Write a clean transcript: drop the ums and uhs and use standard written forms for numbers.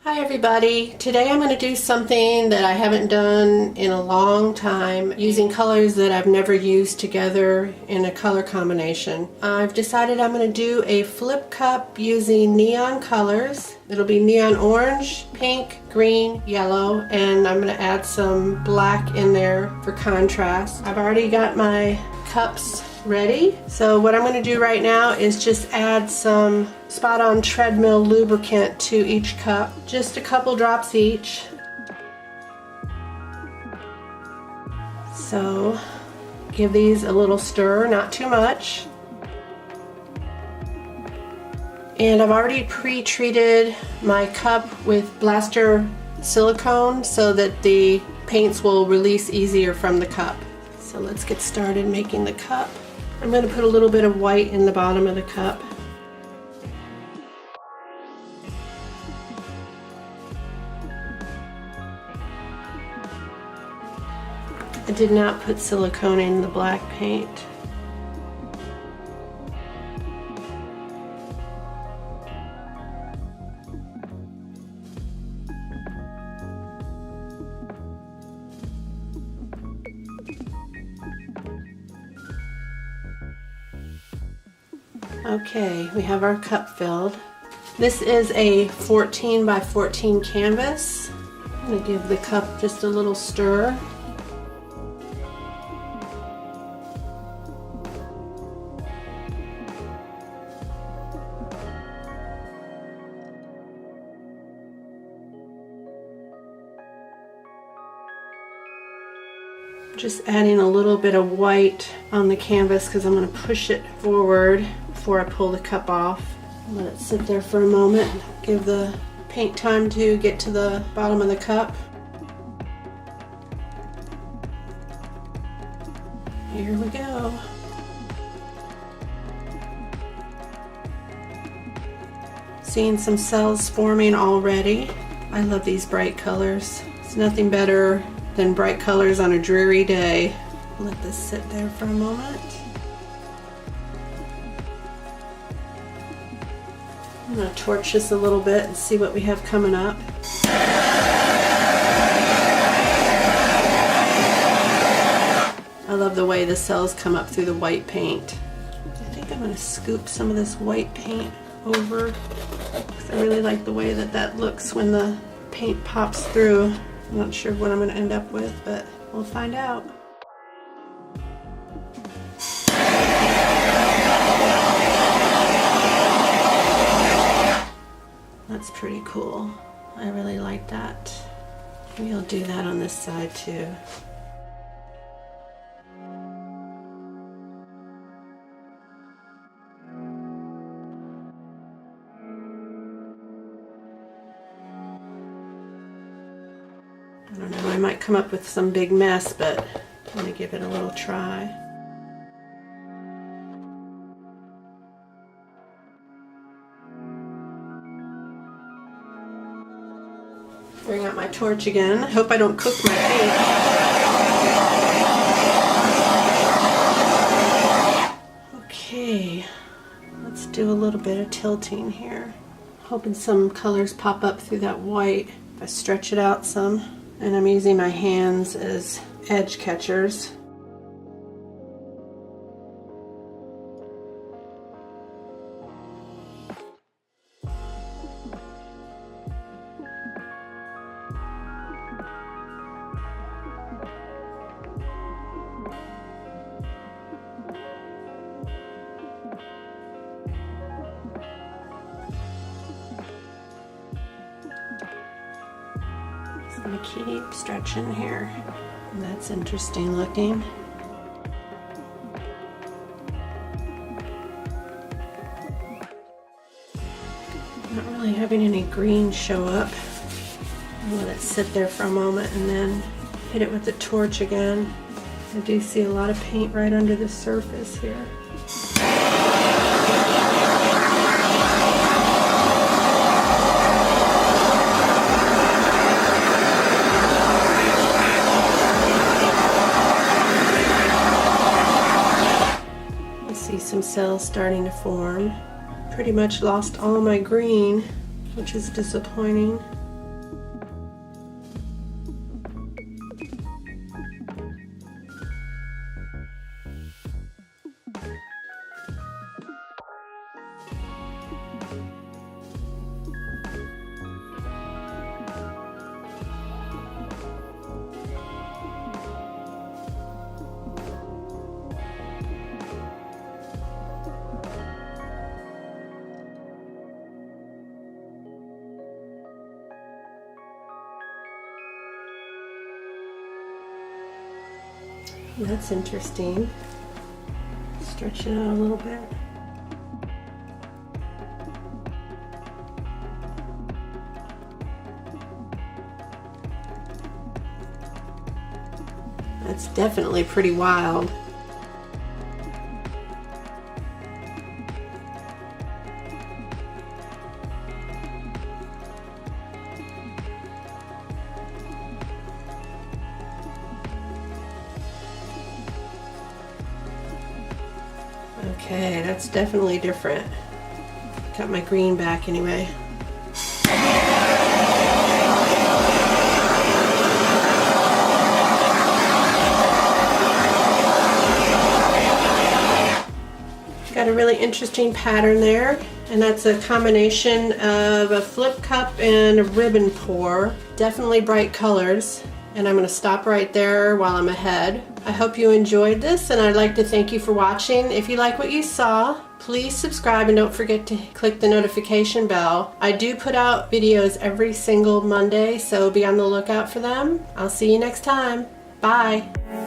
Hi everybody. Today I'm going to do something that I haven't done in a long time, using colors that I've never used together in a color combination. I've decided I'm going to do a flip cup using neon colors. It'll be neon orange, pink, green, yellow, and I'm going to add some black in there for contrast. I've already got my cups ready. So what I'm going to do right now is just add some Spot On treadmill lubricant to each cup, just a couple drops each. So give these a little stir, not too much. And I've already pre-treated my cup with blaster silicone so that the paints will release easier from the cup. So let's get started making the cup. I'm going to put a little bit of white in the bottom of the cup. I did not put silicone in the black paint. Okay, we have our cup filled. This is a 14 by 14 canvas. I'm going to give the cup just a little stir. Just adding a little bit of white on the canvas because I'm going to push it forward before I pull the cup off. Let it sit there for a moment, give the paint time to get to the bottom of the cup. Here we go. Seeing some cells forming already. I love these bright colors. It's nothing better than bright colors on a dreary day. Let this sit there for a moment. I'm going to torch this a little bit and see what we have coming up. I love the way the cells come up through the white paint. I think I'm going to scoop some of this white paint over because I really like the way that that looks when the paint pops through. I'm not sure what I'm going to end up with, but we'll find out. That's pretty cool. I really like that. Maybe I'll do that on this side too. I don't know, I might come up with some big mess, but I'm going to give it a little try. Bring out my torch again. I hope I don't cook my paint. Okay, let's do a little bit of tilting here. Hoping some colors pop up through that white if I stretch it out some. And I'm using my hands as edge catchers. I'm going to keep stretching here. That's interesting looking. Not really having any green show up. I'll let it sit there for a moment and then hit it with the torch again. I do see a lot of paint right under the surface here. Some cells starting to form. Pretty much lost all my green, which is disappointing. That's interesting. Stretch it out a little bit. That's definitely pretty wild. Okay, that's definitely different. Got my green back anyway. Got a really interesting pattern there, and that's a combination of a flip cup and a ribbon pour. Definitely bright colors, and I'm going to stop right there while I'm ahead. I hope you enjoyed this, and I'd like to thank you for watching. If you like what you saw, please subscribe and don't forget to click the notification bell. I do put out videos every single Monday, so be on the lookout for them. I'll see you next time. Bye.